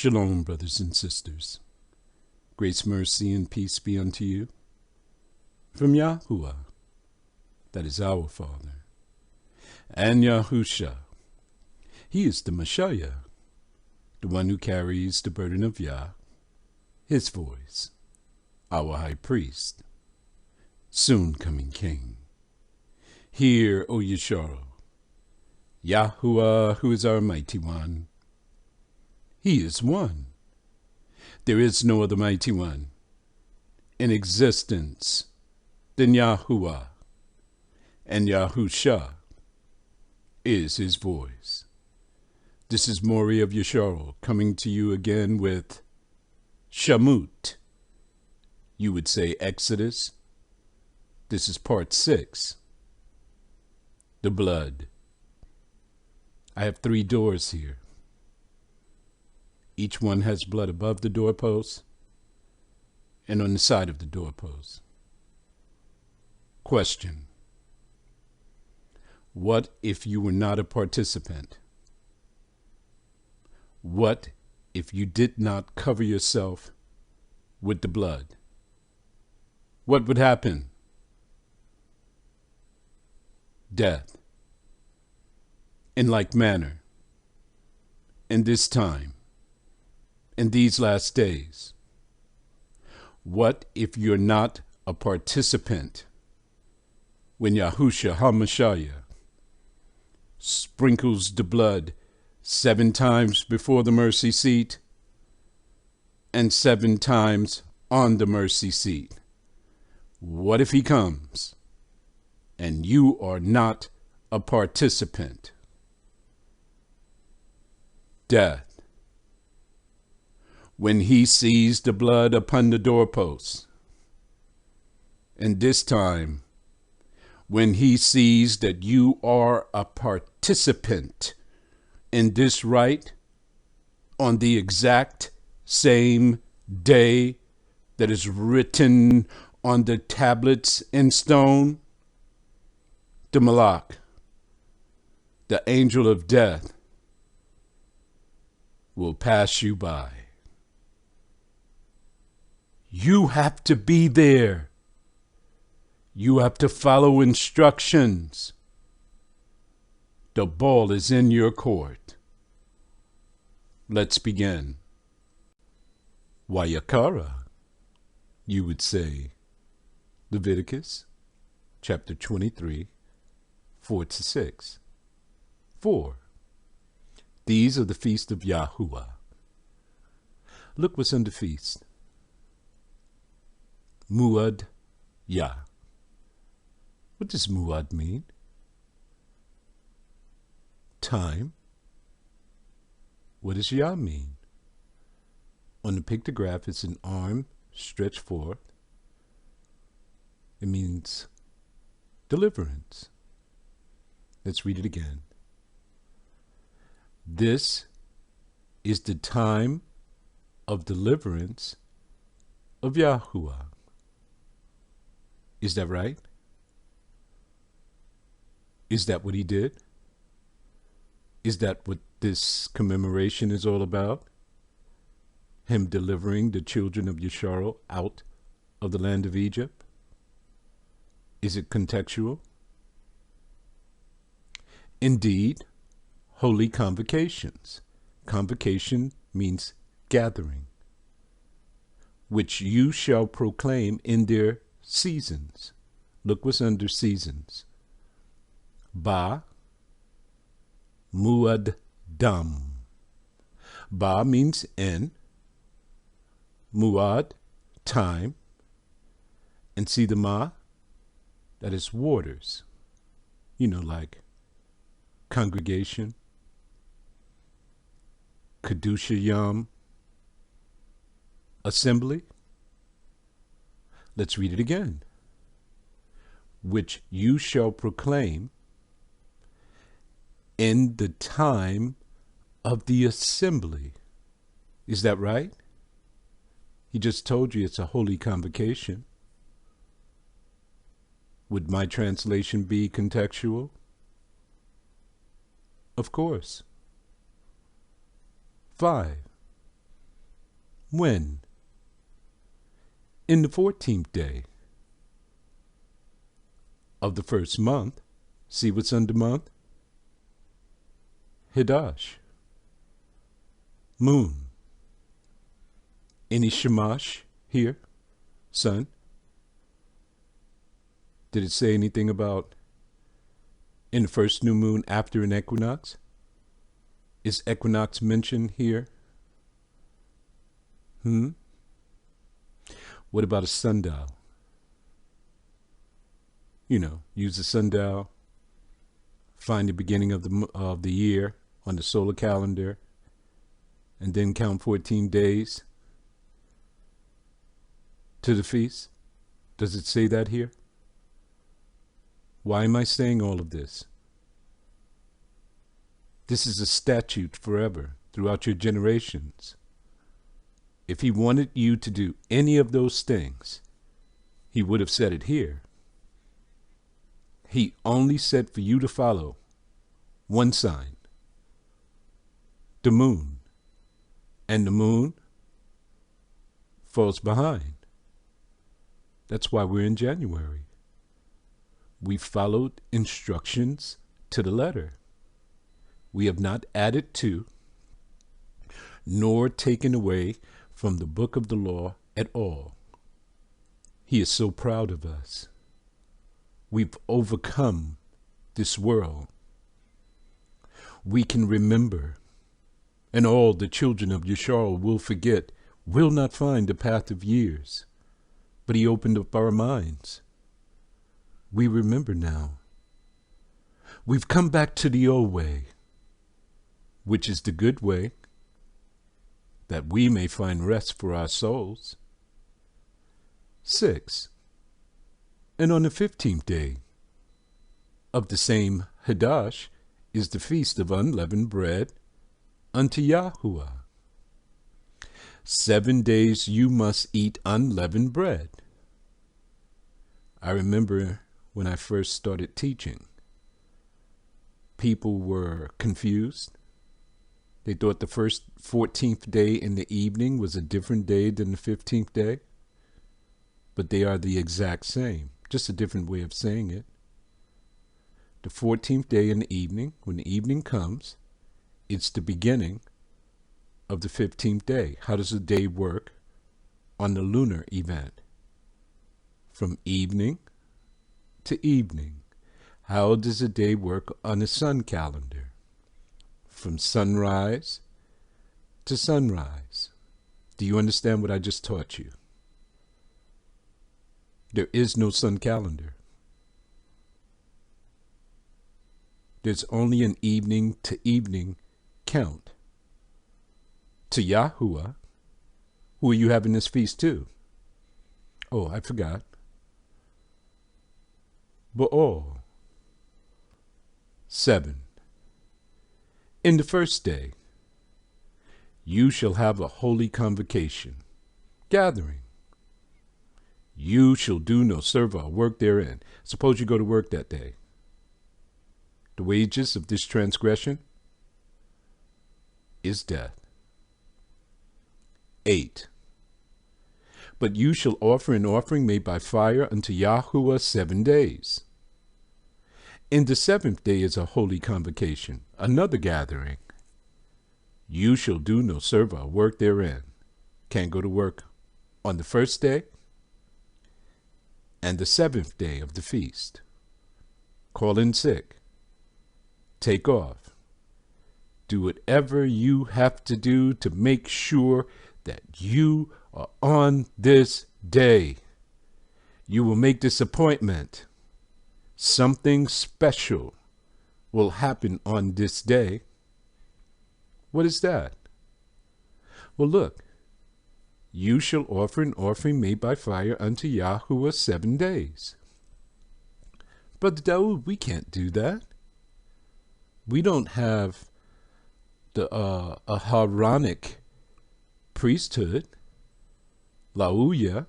Shalom, brothers and sisters. Grace, mercy, and peace be unto you. From Yahuwah, that is our Father, and Yahusha. He is the Messiah, the one who carries the burden of Yah, his voice, our high priest, soon coming king. Hear, O YASHARAL, Yahuwah, who is our mighty one. He is one. There is no other mighty one in existence than Yahuwah, and Yahusha is his voice. This is Mori of YASHARAL coming to you again with Shamut. You would say Exodus. This is part 6. The blood. I have 3 doors here. Each one has blood above the doorpost and on the side of the doorpost. Question. What if you were not a participant? What if you did not cover yourself with the blood? What would happen? Death. In like manner, in this time, in these last days, what if you're not a participant when YAHUSHA HA'MASHAYAH sprinkles the blood 7 times before the mercy seat and 7 times on the mercy seat? What if he comes and you are not a participant? Death. When he sees the blood upon the doorposts, and this time, when he sees that you are a participant in this rite on the exact same day that is written on the tablets in stone, the Malak, the angel of death, will pass you by. You have to be there. You have to follow instructions. The ball is in your court. Let's begin. Wayakara, you would say. Leviticus, chapter 23, 4-6. 4. These are the feast of Yahuwah. Look what's on the feast. Muad Yah. What does Muad mean? Time. What does Yah mean? On the pictograph, it's an arm stretched forth. It means deliverance. Let's read it again. This is the time of deliverance of Yahuwah. Is that right? Is that what he did? Is that what this commemoration is all about? Him delivering the children of YASHARAL out of the land of Egypt? Is it contextual? Indeed, holy convocations. Convocation means gathering, which you shall proclaim in their seasons. Look what's under seasons. Ba, Muad Dam. Ba means in, Muad, time, and see the Ma, that is waters. You know, like congregation, Kedusha Yom, assembly. Let's read it again. Which you shall proclaim in the time of the assembly. Is that right? He just told you it's a holy convocation. Would my translation be contextual? Of course. 5. When? In the 14th day of the first month. See what's under month? Hidash. Moon. Any shamash here? Sun? Did it say anything about in the first new moon after an equinox? Is equinox mentioned here? What about a sundial? You know, use the sundial, find the beginning of the year on the solar calendar, and then count 14 days to the feast. Does it say that here? Why am I saying all of this? This is a statute forever, throughout your generations. If he wanted you to do any of those things, he would have said it here. He only said for you to follow one sign, the moon, and the moon falls behind. That's why we're in January. We followed instructions to the letter. We have not added to nor taken away from the book of the law at all. He is so proud of us. We've overcome this world. We can remember, and all the children of YASHARAL will forget, will not find the path of years. But he opened up our minds. We remember now. We've come back to the old way, which is the good way, that we may find rest for our souls. 6. And on the 15th day of the same Hadash is the feast of unleavened bread unto Yahuwah. 7 days you must eat unleavened bread. I remember when I first started teaching, people were confused. They thought the first 14th day in the evening was a different day than the 15th day. But they are the exact same, just a different way of saying it. The 14th day in the evening, when the evening comes, it's the beginning of the 15th day. How does a day work on the lunar event? From evening to evening. How does a day work on a sun calendar? From sunrise to sunrise. Do you understand what I just taught you? There is no sun calendar. There's only an evening to evening count. To Yahuwah, who are you having this feast to? Oh, I forgot. Baal. 7. In the first day, you shall have a holy convocation, gathering. You shall do no servile work therein. Suppose you go to work that day. The wages of this transgression is death. 8. But you shall offer an offering made by fire unto Yahuwah 7 days. In the 7th day is a holy convocation, another gathering. You shall do no servile work therein. Can't go to work on the first day and the 7th day of the feast. Call in sick. Take off. Do whatever you have to do to make sure that you are on this day. You will make this appointment. Something special will happen on this day. What is that? Well, look. You shall offer an offering made by fire unto Yahuwah 7 days. Brother Daoud, we can't do that. We don't have the Aharonic priesthood, Lauya.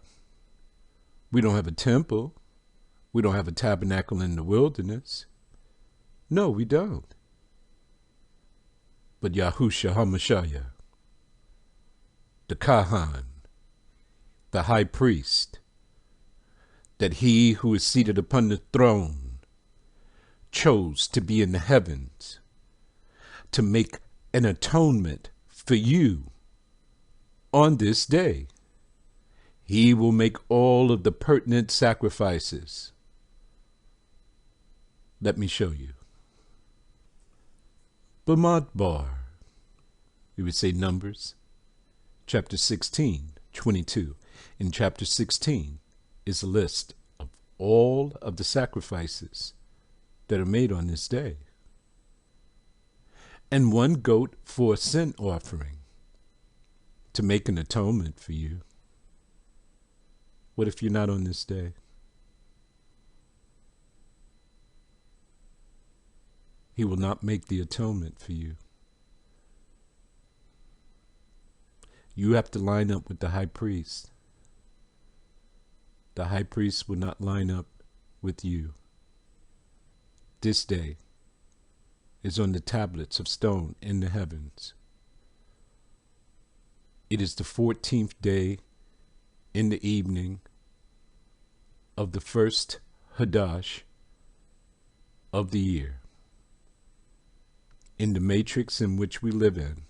We don't have a temple. We don't have a tabernacle in the wilderness. No, we don't. But YAHUSHA HA'MASHAYAH, the Kahan, the high priest, that he who is seated upon the throne chose to be in the heavens to make an atonement for you on this day. He will make all of the pertinent sacrifices. Let me show you. Bamad we would say Numbers, chapter 16, 22. In chapter 16 is a list of all of the sacrifices that are made on this day. And one goat for a sin offering to make an atonement for you. What if you're not on this day? He will not make the atonement for you. You have to line up with the high priest. The high priest will not line up with you. This day is on the tablets of stone in the heavens. It is the 14th day in the evening of the first Hadash of the year. In the matrix in which we live in,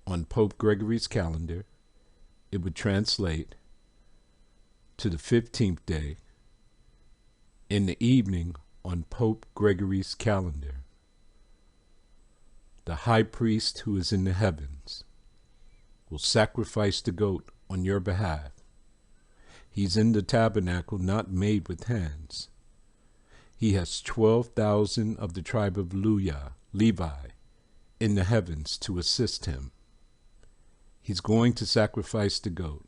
on Pope Gregory's calendar, it would translate to the 15th day in the evening on Pope Gregory's calendar. The high priest who is in the heavens will sacrifice the goat on your behalf. He's in the tabernacle not made with hands. He has 12,000 of the tribe of Levi in the heavens to assist him. He's going to sacrifice the goat.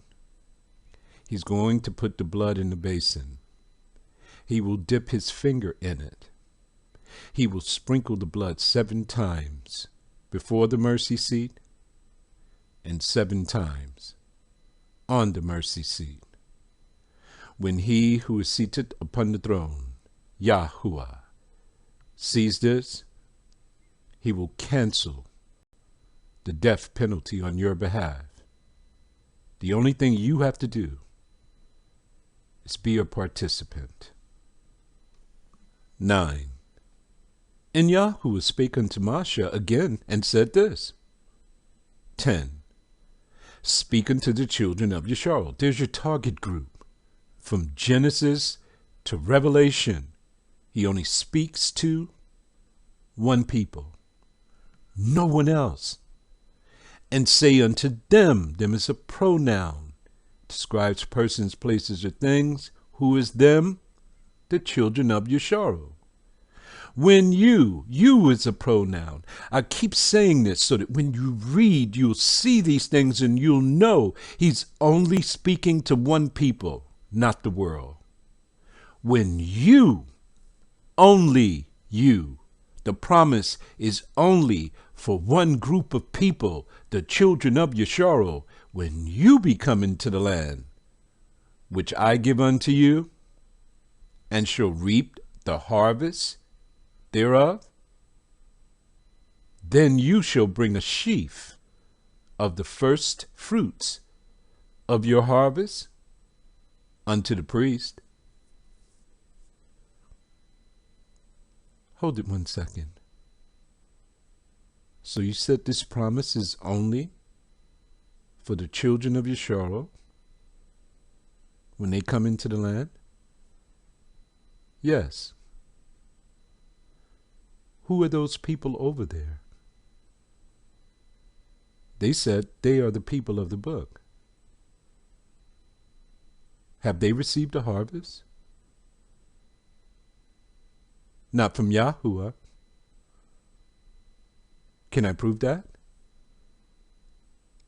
He's going to put the blood in the basin. He will dip his finger in it. He will sprinkle the blood 7 times before the mercy seat and 7 times on the mercy seat. When he who is seated upon the throne, Yahuwah, sees this, he will cancel the death penalty on your behalf. The only thing you have to do is be a participant. 9. And Yahuwah spake unto Moshe again and said this. 10. Speak unto the children of YASHARAL. There's your target group. From Genesis to Revelation, he only speaks to one people, no one else. And say unto them is a pronoun, describes persons, places, or things. Who is them? The children of YASHARAL. When you is a pronoun. I keep saying this so that when you read, you'll see these things and you'll know he's only speaking to one people, not the world. When you, only you, the promise is only for one group of people, the children of YASHARAL, when you be coming to the land, which I give unto you, and shall reap the harvest thereof, then you shall bring a sheaf of the first fruits of your harvest unto the priest. Hold it 1 second. So you said this promise is only for the children of YASHARAL when they come into the land? Yes. Who are those people over there? They said they are the people of the book. Have they received a harvest? Not from Yahuwah. Can I prove that?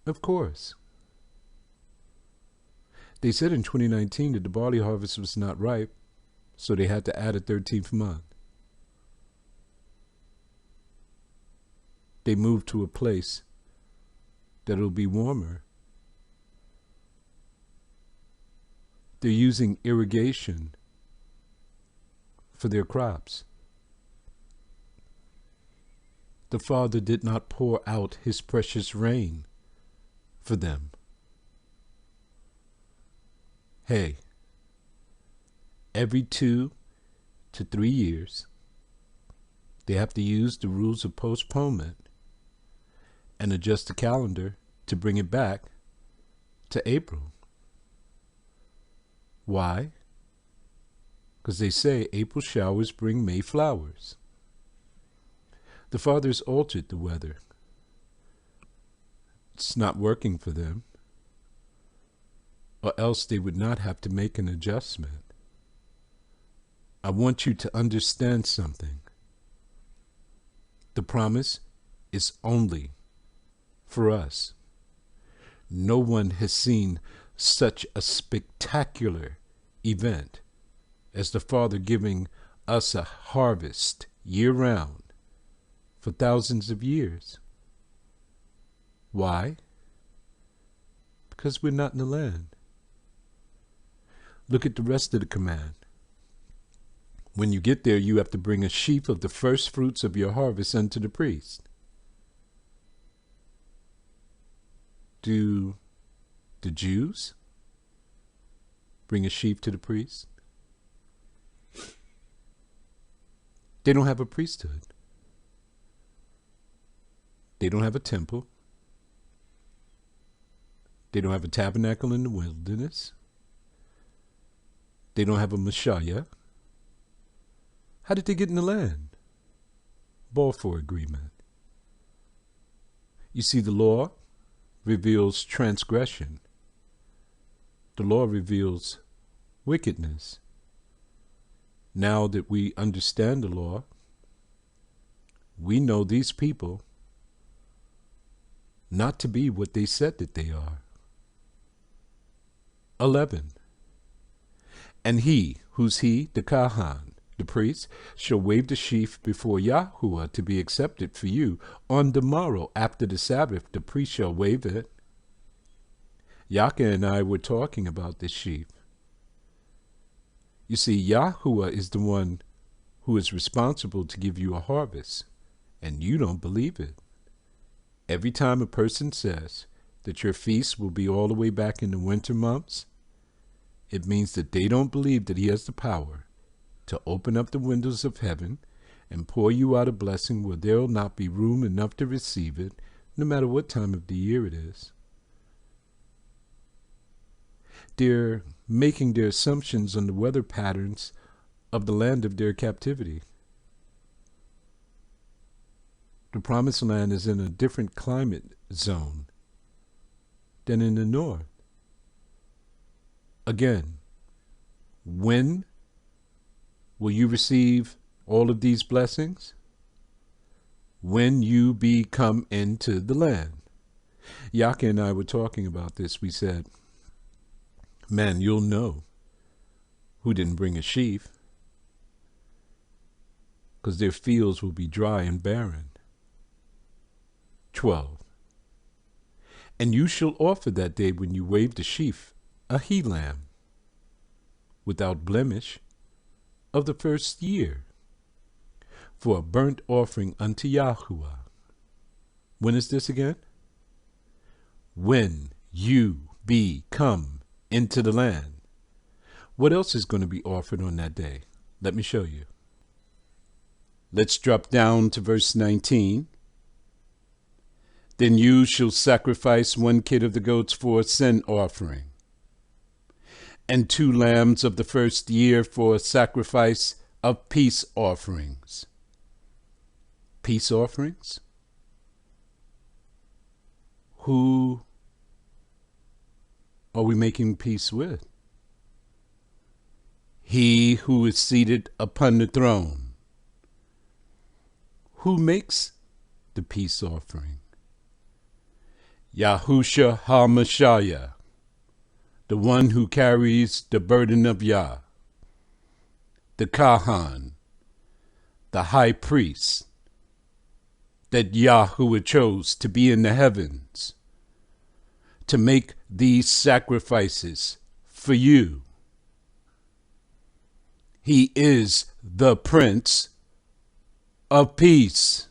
Of course. They said in 2019 that the barley harvest was not ripe, so they had to add a 13th month. They moved to a place that will be warmer. They're using irrigation for their crops. The Father did not pour out his precious rain for them. hey, every 2 to 3 years, they have to use the rules of postponement and adjust the calendar to bring it back to April. Why? Because they say April showers bring May flowers. The fathers altered the weather. It's not working for them, or else they would not have to make an adjustment. I want you to understand something. The promise is only for us. No one has seen such a spectacular event as the Father giving us a harvest year-round for thousands of years. Why? Because we're not in the land. Look at the rest of the command. When you get there, you have to bring a sheaf of the first fruits of your harvest unto the priest. Do the Jews bring a sheaf to the priest? They don't have a priesthood. They don't have a temple. They don't have a tabernacle in the wilderness. They don't have a Messiah. How did they get in the land? Balfour Agreement. You see, the law reveals transgression. The law reveals wickedness. Now that we understand the law, we know these people not to be what they said that they are. 11. And he, who's he? The Kahan, the priest, shall wave the sheaf before Yahuwah to be accepted for you. On the morrow, after the Sabbath, the priest shall wave it. Yaka and I were talking about this sheaf. You see, Yahuwah is the one who is responsible to give you a harvest, and you don't believe it. Every time a person says that your feast will be all the way back in the winter months, it means that they don't believe that he has the power to open up the windows of heaven and pour you out a blessing where there will not be room enough to receive it, no matter what time of the year it is. They're making their assumptions on the weather patterns of the land of their captivity. The Promised Land is in a different climate zone than in the north. Again, when will you receive all of these blessings? When you come into the land. Yaka and I were talking about this. We said, man, you'll know who didn't bring a sheaf, because their fields will be dry and barren. 12. And you shall offer that day when you wave the sheaf a he-lamb, without blemish, of the first year, for a burnt offering unto Yahuwah. When is this again? When you come into the land. What else is going to be offered on that day? Let me show you. Let's drop down to verse 19. Then you shall sacrifice 1 kid of the goats for a sin offering, and 2 lambs of the first year for a sacrifice of peace offerings. Peace offerings? Who are we making peace with? He who is seated upon the throne. Who makes the peace offering? YAHUSHA HA'MASHAYAH, the one who carries the burden of Yah, the Kahan, the high priest that Yahuwah chose to be in the heavens, to make these sacrifices for you. He is the Prince of Peace.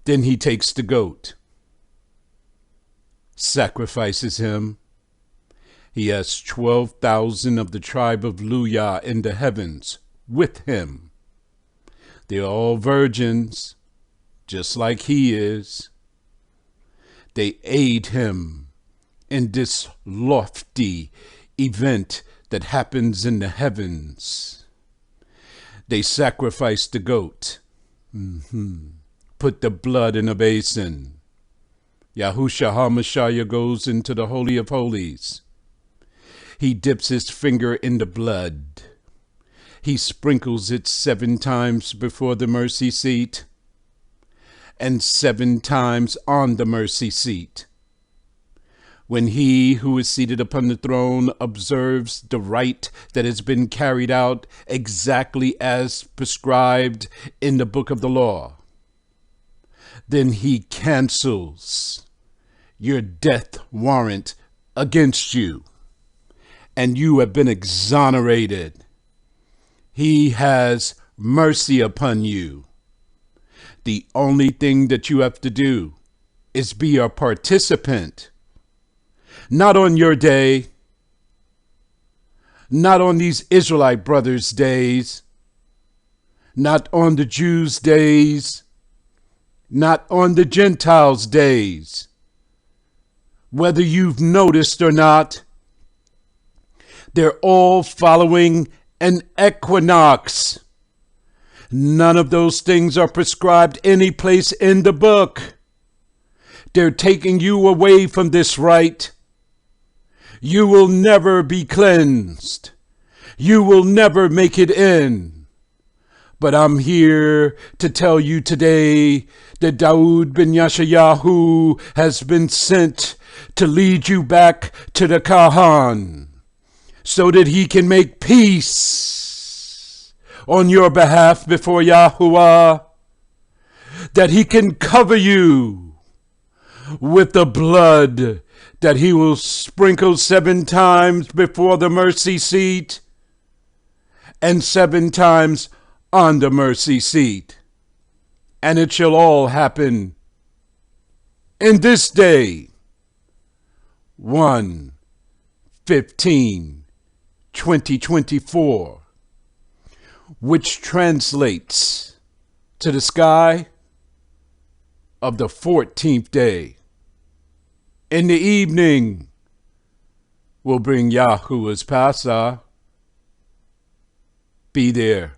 Then he takes the goat, sacrifices him, He has 12,000 of the tribe of Luyah in the heavens with him. They're all virgins, just like he is. They aid him in this lofty event that happens in the heavens. They sacrifice the goat, put the blood in a basin. YAHUSHA HA'MASHAYAH goes into the Holy of Holies. He dips his finger in the blood. He sprinkles it 7 times before the mercy seat and 7 times on the mercy seat. When he who is seated upon the throne observes the rite that has been carried out exactly as prescribed in the book of the law, then he cancels your death warrant against you, and you have been exonerated. He has mercy upon you. The only thing that you have to do is be a participant. Not on your day, not on these Israelite brothers' days, not on the Jews' days, not on the Gentiles' days. Whether you've noticed or not, they're all following an equinox. None of those things are prescribed any place in the book. They're taking you away from this rite. You will never be cleansed. You will never make it in. But I'm here to tell you today that Daud ben Yashayahu has been sent to lead you back to the Kahan, so that he can make peace on your behalf before Yahuwah, that he can cover you with the blood that he will sprinkle 7 times before the mercy seat and 7 times on the mercy seat. And it shall all happen in this day, 1/15/2024, which translates to the sky of the 14th day. In the evening, we'll bring YAHUAH'S PASAH. Be there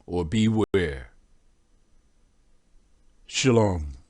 or beware. Shalom.